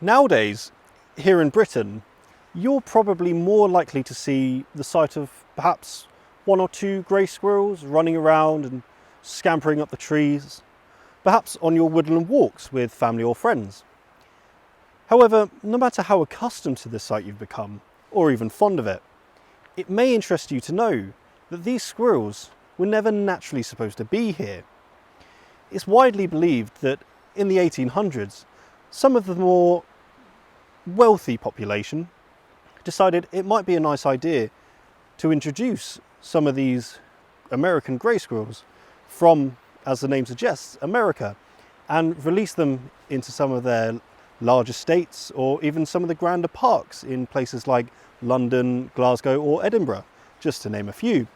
Nowadays, here in Britain, you're probably more likely to see the sight of perhaps one or two grey squirrels running around and scampering up the trees, perhaps on your woodland walks with family or friends. However, no matter how accustomed to this sight you've become, or even fond of it, it may interest you to know that these squirrels were never naturally supposed to be here. It's widely believed that in the 1800s, some of the more wealthy population decided it might be a nice idea to introduce some of these American grey squirrels from, as the name suggests, America, and release them into some of their larger estates or even some of the grander parks in places like London, Glasgow or Edinburgh, just to name a few.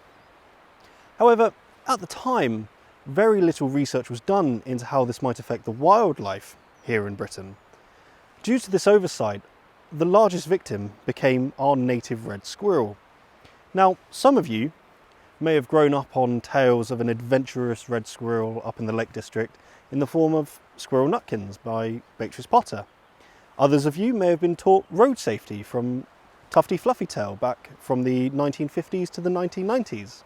However, at the time, very little research was done into how this might affect the wildlife here in Britain. Due to this oversight, the largest victim became our native red squirrel. Now, some of you may have grown up on tales of an adventurous red squirrel up in the Lake District in the form of Squirrel Nutkins by Beatrice Potter. Others of you may have been taught road safety from Tufty Fluffytail back from the 1950s to the 1990s.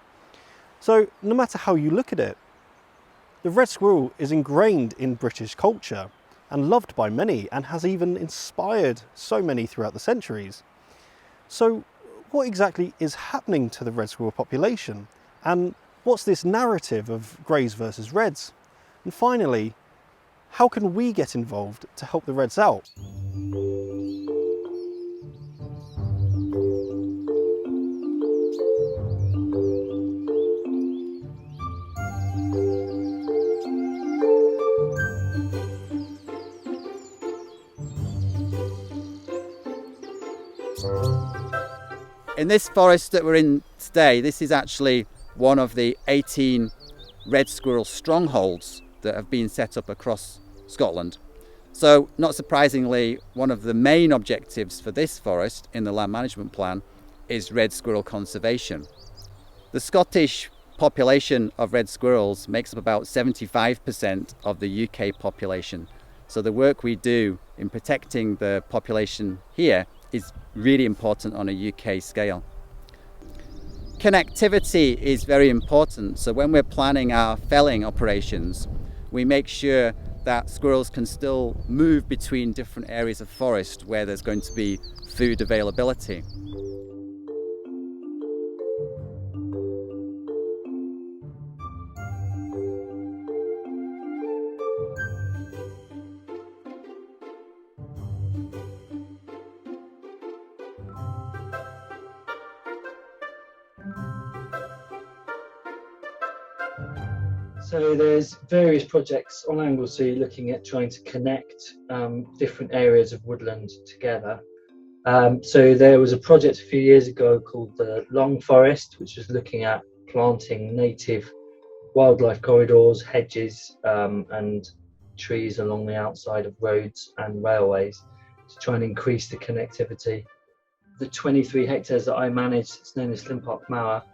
So, no matter how you look at it, the red squirrel is ingrained in British culture and loved by many and has even inspired so many throughout the centuries. So what exactly is happening to the red squirrel population? And what's this narrative of greys versus reds? And finally, how can we get involved to help the reds out? In this forest that we're in today, this is actually one of the 18 red squirrel strongholds that have been set up across Scotland. So, not surprisingly, one of the main objectives for this forest in the land management plan is red squirrel conservation. The Scottish population of red squirrels makes up about 75% of the UK population. So the work we do in protecting the population here is really important on a UK scale. Connectivity is very important, so when we're planning our felling operations, we make sure that squirrels can still move between different areas of forest where there's going to be food availability. So there's various projects on Anglesey looking at trying to connect different areas of woodland together. So there was a project a few years ago called the Long Forest, which was looking at planting native wildlife corridors, hedges and trees along the outside of roads and railways to try and increase the connectivity. The 23 hectares that I manage, it's known as Slimpark Mower,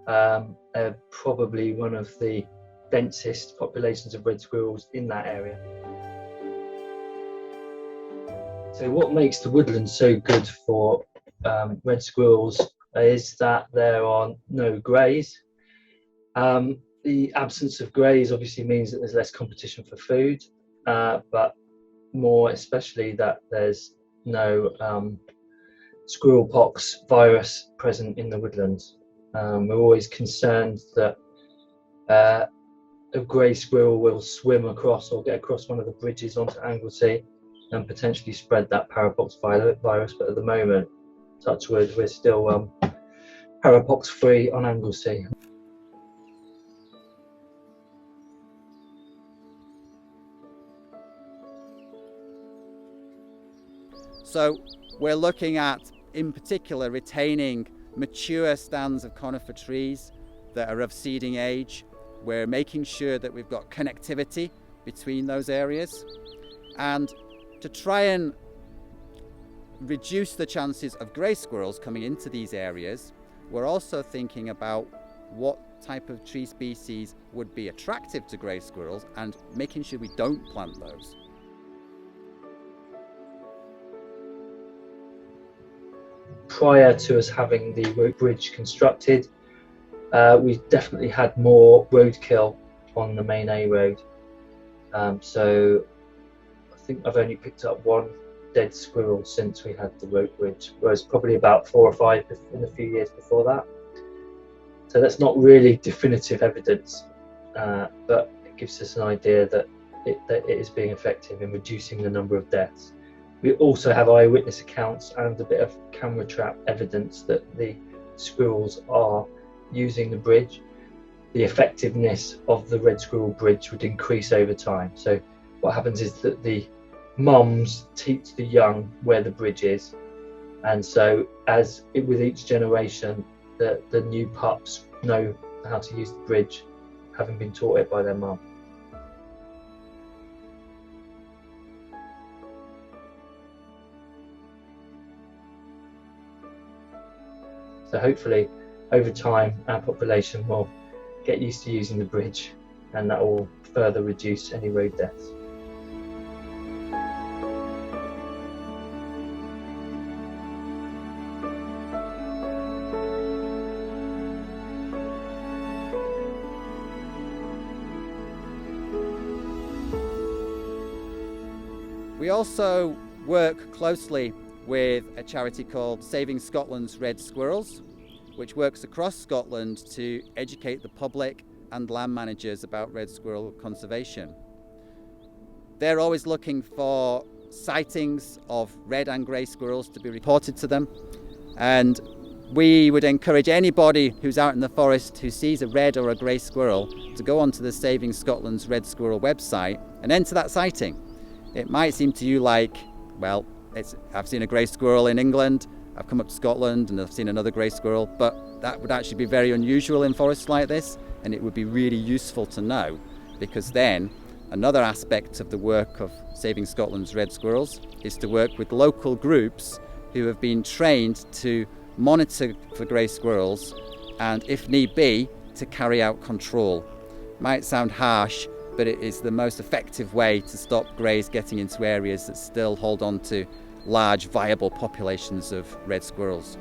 are probably one of the densest populations of red squirrels in that area. So what makes the woodland so good for red squirrels is that there are no greys. The absence of greys obviously means that there's less competition for food, but more especially that there's no squirrel pox virus present in the woodlands. We're always concerned that a grey squirrel will swim across or get across one of the bridges onto Anglesey and potentially spread that parapox virus, but at the moment, touch wood, we're still parapox free on Anglesey. So we're looking at, in particular, retaining mature stands of conifer trees that are of seeding age. We're making sure that we've got connectivity between those areas, and to try and reduce the chances of grey squirrels coming into these areas, we're also thinking about what type of tree species would be attractive to grey squirrels and making sure we don't plant those. prior to us having the road bridge constructed, we definitely had more roadkill on the main A road. So I think I've only picked up one dead squirrel since we had the road bridge, whereas probably about 4 or 5 in a few years before that. So that's not really definitive evidence, but it gives us an idea that it is being effective in reducing the number of deaths. We also have eyewitness accounts and a bit of camera trap evidence that the squirrels are using the bridge. The effectiveness of the red squirrel bridge would increase over time. So what happens is that the mums teach the young where the bridge is, and so with each generation, the new pups know how to use the bridge, having been taught it by their mum. So hopefully over time our population will get used to using the bridge, and that will further reduce any road deaths. We also work closely with a charity called Saving Scotland's Red Squirrels, which works across Scotland to educate the public and land managers about red squirrel conservation. They're always looking for sightings of red and grey squirrels to be reported to them, and we would encourage anybody who's out in the forest who sees a red or a grey squirrel to go onto the Saving Scotland's Red Squirrel website and enter that sighting. It might seem to you like, well, I've seen a grey squirrel in England, I've come up to Scotland and I've seen another grey squirrel, but that would actually be very unusual in forests like this, and it would be really useful to know, because then another aspect of the work of Saving Scotland's Red Squirrels is to work with local groups who have been trained to monitor for grey squirrels and, if need be, to carry out control. Might sound harsh, but it is the most effective way to stop greys getting into areas that still hold on to large viable populations of red squirrels.